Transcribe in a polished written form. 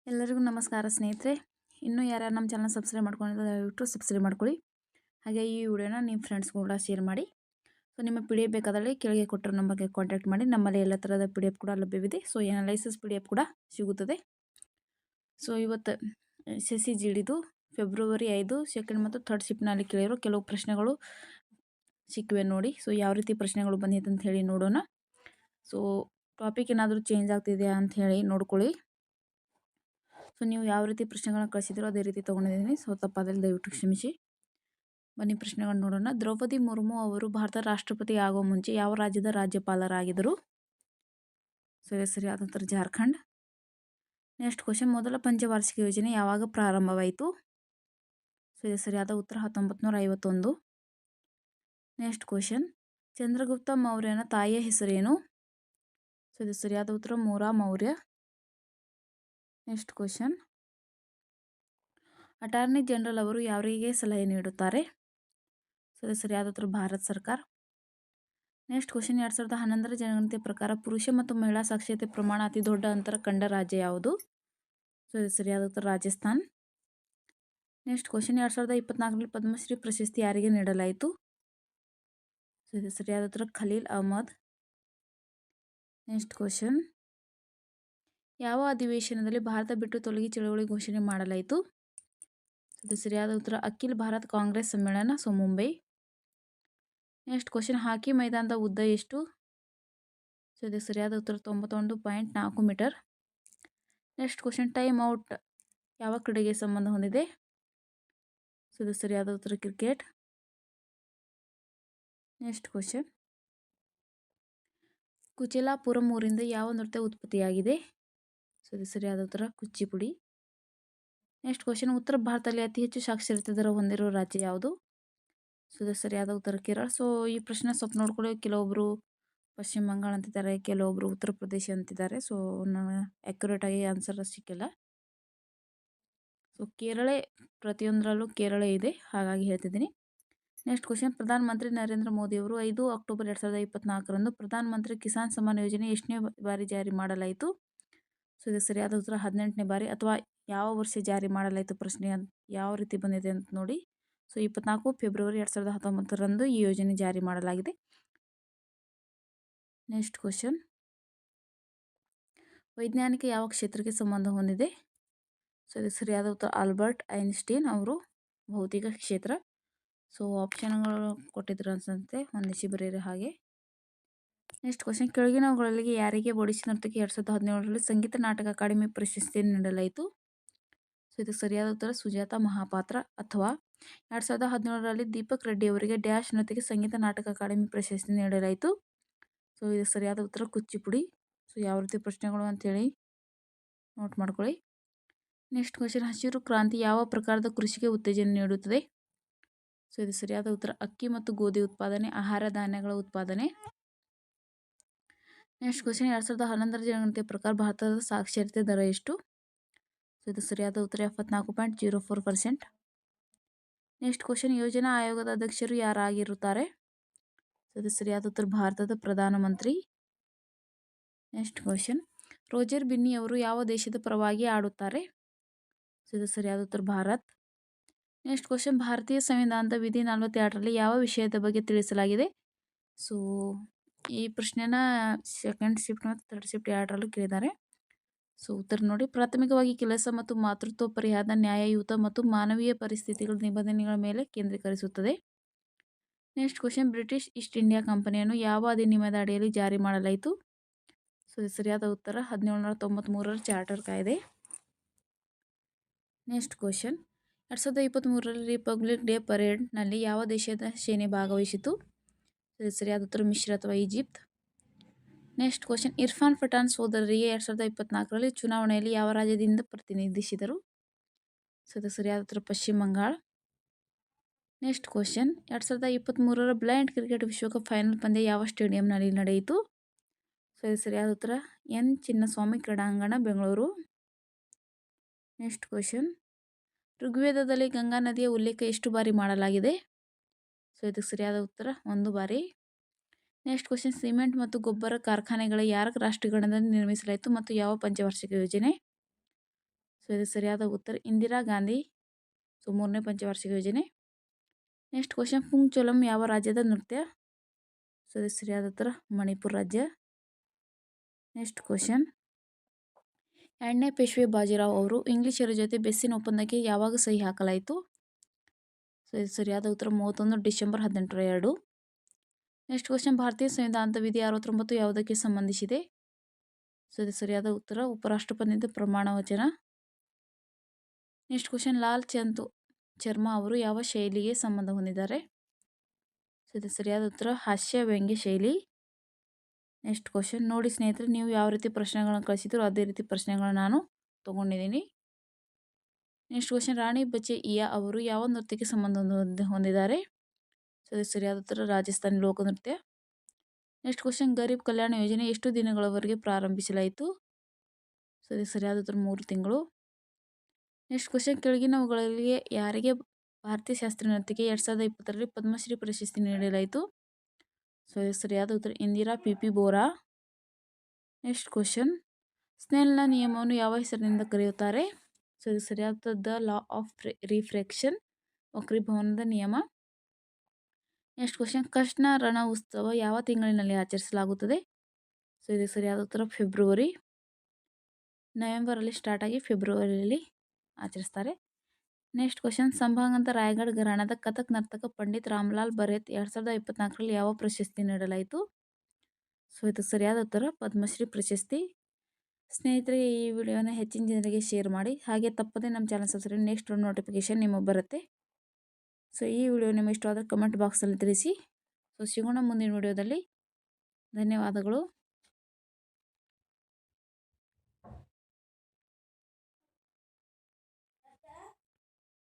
ಎಲ್ಲರಿಗೂ ನಮಸ್ಕಾರ ಸ್ನೇಹಿತರೆ. ಇನ್ನೂ ಯಾರ್ಯಾರು ನಮ್ಮ ಚಾನಲ್ ಸಬ್ಸ್ಕ್ರೈಬ್ ಮಾಡ್ಕೊಂಡಿಲ್ಲ ದಯವಿಟ್ಟು ಸಬ್ಸ್ಕ್ರೈಬ್ ಮಾಡ್ಕೊಳ್ಳಿ. ಹಾಗೆ ಈ ವಿಡಿಯೋನ ನಿಮ್ಮ ಫ್ರೆಂಡ್ಸ್ ಕೂಡ ಶೇರ್ ಮಾಡಿ. ಸೊ ನಿಮ್ಮ ಪಿ ಡಿ ಎಫ್ ಬೇಕಾದಲ್ಲಿ ಕೆಳಗೆ ಕೊಟ್ಟಿರೋ ನಂಬರ್ಗೆ ಕಾಂಟ್ಯಾಕ್ಟ್ ಮಾಡಿ. ನಮ್ಮಲ್ಲಿ ಎಲ್ಲ ಥರದ ಪಿ ಡಿ ಎಫ್ ಕೂಡ ಲಭ್ಯವಿದೆ. So analysis P D F ಕೂಡ ಸಿಗುತ್ತದೆ. ಸೊ ಇವತ್ತು ಎಸ್ ಎಸ್ ಸಿ ಜಿ ಡಿದು ಫೆಬ್ರವರಿ 5 ಸೆಕೆಂಡ್ ಮತ್ತು ಥರ್ಡ್ ಶಿಫ್ಟ್ನಲ್ಲಿ ಕೇಳಿರೋ ಕೆಲವು ಪ್ರಶ್ನೆಗಳು ಸಿಕ್ಕಿವೆ ನೋಡಿ. ಸೊ ಯಾವ ರೀತಿ ಪ್ರಶ್ನೆಗಳು ಬಂದಿದೆ ಅಂತ ಹೇಳಿ ನೋಡೋಣ. ಸೊ ಟಾಪಿಕ್ ಏನಾದರೂ ಚೇಂಜ್ ಆಗ್ತಿದೆಯಾ ಅಂತ ಹೇಳಿ ನೋಡ್ಕೊಳ್ಳಿ. ಸೊ ನೀವು ಯಾವ ರೀತಿ ಪ್ರಶ್ನೆಗಳನ್ನ ಕಳಿಸಿದ್ರೋ ಅದೇ ರೀತಿ ತೊಗೊಂಡಿದ್ದೀನಿ. ಸೊ ತಪ್ಪಾದಲ್ಲಿ ದಯವಿಟ್ಟು ಕ್ಷಮಿಸಿ. ಬನ್ನಿ ಪ್ರಶ್ನೆಗಳನ್ನ ನೋಡೋಣ. ದ್ರೌಪದಿ ಮುರ್ಮು ಅವರು ಭಾರತ ರಾಷ್ಟ್ರಪತಿ ಆಗುವ ಮುಂಚೆ ಯಾವ ರಾಜ್ಯದ ರಾಜ್ಯಪಾಲರಾಗಿದ್ದರು? ಸೊ ಇದು ಸರಿಯಾದ ಉತ್ತರ ಜಾರ್ಖಂಡ್. ನೆಕ್ಸ್ಟ್ ಕ್ವಶನ್, ಮೊದಲ ಪಂಚವಾರ್ಷಿಕ ಯೋಜನೆ ಯಾವಾಗ ಪ್ರಾರಂಭವಾಯಿತು? ಸೊ ಇದು ಸರಿಯಾದ ಉತ್ತರ 1951. ನೆಕ್ಸ್ಟ್ ಕ್ವಶನ್, ಚಂದ್ರಗುಪ್ತ ಮೌರ್ಯನ ತಾಯಿಯ ಹೆಸರೇನು? ಸೊ ಇದು ಸರಿಯಾದ ಉತ್ತರ Mura Maurya. Next question, attorney general ಅವರು ಯಾರಿಗೆ ಸಲಹೆ ನೀಡುತ್ತಾರೆ? ಸೊ ಇದು ಸರಿಯಾದ ಉತ್ತರ ಭಾರತ ಸರ್ಕಾರ. ನೆಕ್ಸ್ಟ್ ಕ್ವಶನ್, 2011 ಜನಗಣತಿ ಪ್ರಕಾರ ಪುರುಷ ಮತ್ತು ಮಹಿಳಾ ಸಾಕ್ಷರತೆ ಪ್ರಮಾಣ ಅತಿ ದೊಡ್ಡ ಅಂತರ ಕಂಡ ರಾಜ್ಯ ಯಾವುದು? ಸೊ ಇದು ಸರಿಯಾದ ಉತ್ತರ ರಾಜಸ್ಥಾನ್. ನೆಕ್ಸ್ಟ್ ಕ್ವಶನ್, 2024ರಲ್ಲಿ ಪದ್ಮಶ್ರೀ ಪ್ರಶಸ್ತಿ ಯಾರಿಗೆ ನೀಡಲಾಯಿತು? ಸೊ ಇದು ಸರಿಯಾದ ಉತ್ತರ ಖಲೀಲ್ ಅಹ್ಮದ್. ನೆಕ್ಸ್ಟ್ ಕ್ವಶನ್, ಯಾವ ಅಧಿವೇಶನದಲ್ಲಿ ಭಾರತ ಬಿಟ್ಟು ತೊಲಗಿ ಚಳವಳಿ ಘೋಷಣೆ ಮಾಡಲಾಯಿತು? ಇದು ಸರಿಯಾದ ಉತ್ತರ ಅಖಿಲ ಭಾರತ ಕಾಂಗ್ರೆಸ್ ಸಮ್ಮೇಳನ, so Mumbai. Next question, hockey ಮೈದಾನದ ಉದ್ದ ಎಷ್ಟು? ಸೊ ಇದು ಸರಿಯಾದ ಉತ್ತರ 91.4 metre. Next question, time out ಯಾವ ಕ್ರೀಡೆಗೆ ಸಂಬಂಧ ಹೊಂದಿದೆ? ಸೊ ಇದು ಸರಿಯಾದ ಉತ್ತರ ಕ್ರಿಕೆಟ್. ನೆಕ್ಸ್ಟ್ ಕ್ವಶನ್, ಕುಚೇಲಾಪುರಂ ಊರಿಂದ ಯಾವ ನೃತ್ಯ ಉತ್ಪತ್ತಿಯಾಗಿದೆ? ಸೊ ಇದು ಸರಿಯಾದ ಉತ್ತರ ಕುಚ್ಚಿಪುಡಿ. ನೆಕ್ಸ್ಟ್ ಕ್ವಶನ್, ಉತ್ತರ ಭಾರತದಲ್ಲಿ ಅತಿ ಹೆಚ್ಚು ಸಾಕ್ಷರತೆ ದರ ಹೊಂದಿರುವ ರಾಜ್ಯ ಯಾವುದು? ಸೊ ಇದು ಸರಿಯಾದ ಉತ್ತರ ಕೇರಳ. ಸೊ ಈ ಪ್ರಶ್ನೆ ಸ್ವಲ್ಪ ನೋಡ್ಕೊಳ್ಳಿ. ಕೆಲವೊಬ್ಬರು ಪಶ್ಚಿಮ ಬಂಗಾಳ ಅಂತಿದ್ದಾರೆ, ಕೆಲವೊಬ್ಬರು ಉತ್ತರ ಪ್ರದೇಶ ಅಂತಿದ್ದಾರೆ. ಸೊ ನಾನು ಆ್ಯಕ್ಯುರೇಟಾಗಿ ಆನ್ಸರ್ ಸಿಕ್ಕಿಲ್ಲ. ಸೊ ಕೇರಳ, ಪ್ರತಿಯೊಂದರಲ್ಲೂ ಕೇರಳ ಇದೆ, ಹಾಗಾಗಿ ಹೇಳ್ತಿದ್ದೀನಿ. ನೆಕ್ಸ್ಟ್ ಕ್ವಶನ್, ಪ್ರಧಾನಮಂತ್ರಿ ನರೇಂದ್ರ ಮೋದಿಯವರು 5 ಅಕ್ಟೋಬರ್ 2024ರಂದು ಪ್ರಧಾನಮಂತ್ರಿ ಕಿಸಾನ್ ಸಮ್ಮಾನ್ ಯೋಜನೆ ಎಷ್ಟನೇ ಬಾರಿ ಜಾರಿ ಮಾಡಲಾಯಿತು? ಸೊ ಇದು ಸರಿಯಾದ ಉತ್ತರ 18ನೇ ಬಾರಿ. ಅಥವಾ ಯಾವ ವರ್ಷ ಜಾರಿ ಮಾಡಲಾಯಿತು ಪ್ರಶ್ನೆ ಯಾವ ರೀತಿ ಬಂದಿದೆ ಅಂತ ನೋಡಿ. ಸೊ 24 ಫೆಬ್ರವರಿ 2019ರಂದು ಈ ಯೋಜನೆ ಜಾರಿ ಮಾಡಲಾಗಿದೆ. ನೆಕ್ಸ್ಟ್ ಕ್ವಶನ್, ವೈಜ್ಞಾನಿಕ ಯಾವ ಕ್ಷೇತ್ರಕ್ಕೆ ಸಂಬಂಧ ಹೊಂದಿದೆ? ಸೊ ಇದು ಸರಿಯಾದ ಉತ್ತರ ಆಲ್ಬರ್ಟ್ ಐನ್ಸ್ಟೀನ್ ಅವರು ಭೌತಿಕ ಕ್ಷೇತ್ರ. ಸೊ ಆಪ್ಷನ್ಗಳು ಕೊಟ್ಟಿದ್ರು ಅನ್ಸುತ್ತೆ, ಹೊಂದಿಸಿ ಬರೀರಿ ಹಾಗೆ. ನೆಕ್ಸ್ಟ್ ಕ್ವಶನ್, ಕೆಳಗಿನವುಗಳಲ್ಲಿ ಯಾರಿಗೆ ಒಡಿಸ್ಸಿ ನರ್ತಕಿ 2017ರಲ್ಲಿ ಸಂಗೀತ ನಾಟಕ ಅಕಾಡೆಮಿ ಪ್ರಶಸ್ತಿಯನ್ನು ನೀಡಲಾಯಿತು? ಸೊ ಇದು ಸರಿಯಾದ ಉತ್ತರ ಸುಜಾತ ಮಹಾಪಾತ್ರ. ಅಥವಾ 2017ರಲ್ಲಿ ದೀಪಕ್ ರೆಡ್ಡಿ ಅವರಿಗೆ ಡ್ಯಾಶ್ ನೃತ್ಯಕ್ಕೆ ಸಂಗೀತ ನಾಟಕ ಅಕಾಡೆಮಿ ಪ್ರಶಸ್ತಿ ನೀಡಲಾಯಿತು? ಸೊ ಇದು ಸರಿಯಾದ ಉತ್ತರ ಕುಚ್ಚಿಪುಡಿ. ಸೊ ಯಾವ ರೀತಿ ಪ್ರಶ್ನೆಗಳು ಅಂತೇಳಿ ನೋಟ್ ಮಾಡ್ಕೊಳ್ಳಿ. ನೆಕ್ಸ್ಟ್ ಕ್ವಶನ್, ಹಸಿರು ಕ್ರಾಂತಿ ಯಾವ ಪ್ರಕಾರದ ಕೃಷಿಗೆ ಉತ್ತೇಜನ ನೀಡುತ್ತದೆ? ಸೊ ಇದು ಸರಿಯಾದ ಉತ್ತರ ಅಕ್ಕಿ ಮತ್ತು ಗೋಧಿ ಉತ್ಪಾದನೆ, ಆಹಾರ ಧಾನ್ಯಗಳ ಉತ್ಪಾದನೆ. ನೆಕ್ಸ್ಟ್ ಕ್ವಶನ್, 2011ರ ಜನಗಣತಿಯ ಪ್ರಕಾರ ಭಾರತದ ಸಾಕ್ಷರತೆ ದರ ಎಷ್ಟು? ಸೊ ಇದು ಸರಿಯಾದ ಉತ್ತರ 74.04%. ನೆಕ್ಸ್ಟ್ ಕ್ವಶನ್, ಯೋಜನಾ ಆಯೋಗದ ಅಧ್ಯಕ್ಷರು ಯಾರಾಗಿರುತ್ತಾರೆ? ಸೊ ಇದು ಸರಿಯಾದ ಉತ್ತರ ಭಾರತದ ಪ್ರಧಾನಮಂತ್ರಿ. ನೆಕ್ಸ್ಟ್ ಕ್ವಶನ್, ರೋಜರ್ ಬಿನ್ನಿ ಅವರು ಯಾವ ದೇಶದ ಪರವಾಗಿ ಆಡುತ್ತಾರೆ? ಸೊ ಇದು ಸರಿಯಾದ ಉತ್ತರ ಭಾರತ್. ನೆಕ್ಸ್ಟ್ ಕ್ವಶನ್, ಭಾರತೀಯ ಸಂವಿಧಾನದ ವಿಧಿ 42ರಲ್ಲಿ ಯಾವ ವಿಷಯದ ಬಗ್ಗೆ ತಿಳಿಸಲಾಗಿದೆ? ಸೊ ಈ ಪ್ರಶ್ನೆನ ಸೆಕೆಂಡ್ ಶಿಫ್ಟ್ ಮತ್ತು ಥರ್ಡ್ ಶಿಫ್ಟ್ ಎರಡರಲ್ಲೂ ಕೇಳಿದ್ದಾರೆ. ಸೊ ಉತ್ತರ ನೋಡಿ, ಪ್ರಾಥಮಿಕವಾಗಿ ಕೆಲಸ ಮತ್ತು ಮಾತೃತ್ವ ಪರಿಹಾರ ನ್ಯಾಯಯುತ ಮತ್ತು ಮಾನವೀಯ ಪರಿಸ್ಥಿತಿಗಳ ನಿಬಂಧನೆಗಳ ಮೇಲೆ ಕೇಂದ್ರೀಕರಿಸುತ್ತದೆ. Next question, British East India ಕಂಪನಿಯನ್ನು ಯಾವ ಅಧಿನಿಯಮದ ಅಡಿಯಲ್ಲಿ ಜಾರಿ ಮಾಡಲಾಯಿತು? ಸೊ ಸರಿಯಾದ ಉತ್ತರ 1793ರ ಚಾರ್ಟರ್ ಕಾಯ್ದೆ. ನೆಕ್ಸ್ಟ್ ಕ್ವಶನ್, 2023ರಲ್ಲಿ ರಿಪಬ್ಲಿಕ್ ಡೇ ಪರೇಡ್ನಲ್ಲಿ ಯಾವ ದೇಶದ ಸೇನೆ ಭಾಗವಹಿಸಿತು? ಇದು ಸರಿಯಾದ ಉತ್ತರ ಮಿಶ್ರ ಅಥವಾ Egypt. Next question, Irfan Pathan ಸೋದರರಿಗೆ 2024ರಲ್ಲಿ ಚುನಾವಣೆಯಲ್ಲಿ ಯಾವ ರಾಜ್ಯದಿಂದ ಪ್ರತಿನಿಧಿಸಿದರು? ಸೊ ಇದು ಸರಿಯಾದ ಉತ್ತರ ಪಶ್ಚಿಮ ಬಂಗಾಳ. ನೆಕ್ಸ್ಟ್ ಕ್ವಶನ್, 2023ರ ಬ್ಲೈಂಡ್ ಕ್ರಿಕೆಟ್ ವಿಶ್ವಕಪ್ ಫೈನಲ್ ಪಂದ್ಯ ಯಾವ ಸ್ಟೇಡಿಯಂನಲ್ಲಿ ನಡೆಯಿತು? ಸೊ ಇದು ಸರಿಯಾದ ಉತ್ತರ ಎನ್ ಚಿನ್ನಸ್ವಾಮಿ ಕ್ರೀಡಾಂಗಣ, ಬೆಂಗಳೂರು. ನೆಕ್ಸ್ಟ್ ಕ್ವಶನ್, ಋಗ್ವೇದದಲ್ಲಿ ಗಂಗಾ ನದಿಯ ಉಲ್ಲೇಖ ಎಷ್ಟು ಬಾರಿ ಮಾಡಲಾಗಿದೆ? ಸೊ ಇದಕ್ಕೆ ಸರಿಯಾದ ಉತ್ತರ 1 ಬಾರಿ. ನೆಕ್ಸ್ಟ್ ಕ್ವಶನ್, ಸಿಮೆಂಟ್ ಮತ್ತು ಗೊಬ್ಬರ ಕಾರ್ಖಾನೆಗಳ ಯಾರ ರಾಷ್ಟ್ರೀಕರಣದಲ್ಲಿ ನಿರ್ಮಿಸಲಾಯಿತು ಮತ್ತು ಯಾವ ಪಂಚವಾರ್ಷಿಕ ಯೋಜನೆ? ಸೊ ಸೊ ಇದು ಸರಿಯಾದ ಉತ್ತರ ಇಂದಿರಾ ಗಾಂಧಿ. ಸೊ 3ನೇ ಪಂಚವಾರ್ಷಿಕ ಯೋಜನೆ. ನೆಕ್ಸ್ಟ್ ಕ್ವಶನ್, ಪುಂಗ್ಚೋಲಂ ಯಾವ ರಾಜ್ಯದ ನೃತ್ಯ? ಸೊ ಇದು ಸರಿಯಾದ ಉತ್ತರ ಮಣಿಪುರ ರಾಜ್ಯ. ನೆಕ್ಸ್ಟ್ ಕ್ವಶನ್, 2ನೇ ಪೇಶ್ವೆ ಬಾಜಿರಾವ್ ಅವರು ಇಂಗ್ಲಿಷರ ಜೊತೆ ಬೆಸ್ಸಿನ ಒಪ್ಪಂದಕ್ಕೆ ಯಾವಾಗ ಸಹಿ ಹಾಕಲಾಯಿತು? ಸೊ ಇದು ಸರಿಯಾದ ಉತ್ತರ 31 ಡಿಸೆಂಬರ್ 1802. ನೆಕ್ಸ್ಟ್ ಕ್ವಶನ್, ಭಾರತೀಯ ಸಂವಿಧಾನದ ವಿಧಿ 69 ಯಾವುದಕ್ಕೆ ಸಂಬಂಧಿಸಿದೆ? ಸೊ ಇದು ಸರಿಯಾದ ಉತ್ತರ ಉಪರಾಷ್ಟ್ರಪತಿಯಿಂದ ಪ್ರಮಾಣ ವಚನ. ನೆಕ್ಸ್ಟ್ ಕ್ವಶನ್, ಲಾಲ್ ಚಂದ್ ಶರ್ಮಾ ಅವರು ಯಾವ ಶೈಲಿಗೆ ಸಂಬಂಧ ಹೊಂದಿದ್ದಾರೆ? ಸೊ ಇದು ಸರಿಯಾದ ಉತ್ತರ ಹಾಸ್ಯ ವ್ಯಂಗ್ಯ ಶೈಲಿ. ನೆಕ್ಸ್ಟ್ ಕ್ವಶನ್, ನೋಡಿ ಸ್ನೇಹಿತರೆ, ನೀವು ಯಾವ ರೀತಿ ಪ್ರಶ್ನೆಗಳನ್ನು ಕಳಿಸಿದ್ರು ಅದೇ ರೀತಿ ಪ್ರಶ್ನೆಗಳನ್ನ ನಾನು ತೊಗೊಂಡಿದ್ದೀನಿ. ನೆಕ್ಸ್ಟ್ ಕ್ವಶನ್, ರಾಣಿ ಬಚೇಯಿಯಾ ಅವರು ಯಾವ ನೃತ್ಯಕ್ಕೆ ಸಂಬಂಧ ಹೊಂದಿದ್ದಾರೆ? ಸೊ ಇದು ಸರಿಯಾದ ಉತ್ತರ ರಾಜಸ್ಥಾನಿ ಲೋಕನೃತ್ಯ. ನೆಕ್ಸ್ಟ್ ಕ್ವಶನ್, ಗರೀಬ್ ಕಲ್ಯಾಣ ಯೋಜನೆ ಎಷ್ಟು ದಿನಗಳವರೆಗೆ ಪ್ರಾರಂಭಿಸಲಾಯಿತು? ಸೊ ಇದು ಸರಿಯಾದ ಉತ್ತರ 3 ತಿಂಗಳು. ನೆಕ್ಸ್ಟ್ ಕ್ವಶನ್, ಕೆಳಗಿನವುಗಳಲ್ಲಿ ಯಾರಿಗೆ ಭಾರತೀಯ ಶಾಸ್ತ್ರೀಯ ನೃತ್ಯಕ್ಕೆ 2020ರಲ್ಲಿ ಪದ್ಮಶ್ರೀ ಪ್ರಶಸ್ತಿ ನೀಡಲಾಯಿತು? ಸೊ ಇದು ಸರಿಯಾದ ಉತ್ತರ Indira P Bora. Next question, ಸ್ನೆಲ್ನ ನಿಯಮವನ್ನು ಯಾವ ಹೆಸರಿನಿಂದ ಕರೆಯುತ್ತಾರೆ? ಸೊ ಇದು ಸರಿಯಾದ ದ ಲಾ ಆಫ್ ರಿಫ್ರಾಕ್ಷನ್, ವಕ್ರೀಭವನದ ನಿಯಮ. ನೆಕ್ಸ್ಟ್ ಕ್ವಶನ್, ಕೃಷ್ಣ ರಣ ಉತ್ಸವ ಯಾವ ತಿಂಗಳಿನಲ್ಲಿ ಆಚರಿಸಲಾಗುತ್ತದೆ? ಸೊ ಇದು ಸರಿಯಾದ ಉತ್ತರ ಫೆಬ್ರವರಿ. ನವೆಂಬರಲ್ಲಿ ಸ್ಟಾರ್ಟ್ ಆಗಿ ಫೆಬ್ರವರಿಯಲ್ಲಿ ಆಚರಿಸ್ತಾರೆ. ನೆಕ್ಸ್ಟ್ ಕ್ವಶನ್, ಸಂಭಾಗಂತ ರಾಯಗಢ ಘರಾಣದ ಕಥಕ್ ನರ್ತಕ ಪಂಡಿತ್ ರಾಮ್ಲಾಲ್ ಬರೇತ್ 2024ರಲ್ಲಿ ಯಾವ ಪ್ರಶಸ್ತಿ ನೀಡಲಾಯಿತು? ಸೊ ಇದು ಸರಿಯಾದ ಉತ್ತರ ಪದ್ಮಶ್ರೀ ಪ್ರಶಸ್ತಿ. ಸ್ನೇಹಿತರೆ, ಈ ವಿಡಿಯೋನ ಹೆಚ್ಚಿನ ಜನರಿಗೆ ಶೇರ್ ಮಾಡಿ, ಹಾಗೆ ತಪ್ಪದೆ ನಮ್ಮ ಚಾನಲ್ ಸಬ್ಸ್ಕ್ರೈಬ್. ನೆಕ್ಸ್ಟ್ ನೋಟಿಫಿಕೇಶನ್ ನಿಮಗೆ ಬರುತ್ತೆ. ಸೊ ಈ ವಿಡಿಯೋ ನಿಮಗೆ ಇಷ್ಟವಾದರೆ ಕಮೆಂಟ್ ಬಾಕ್ಸಲ್ಲಿ ತಿಳಿಸಿ. ಸೊ ಸಿಗೋಣ ಮುಂದಿನ ವಿಡಿಯೋದಲ್ಲಿ. ಧನ್ಯವಾದಗಳು.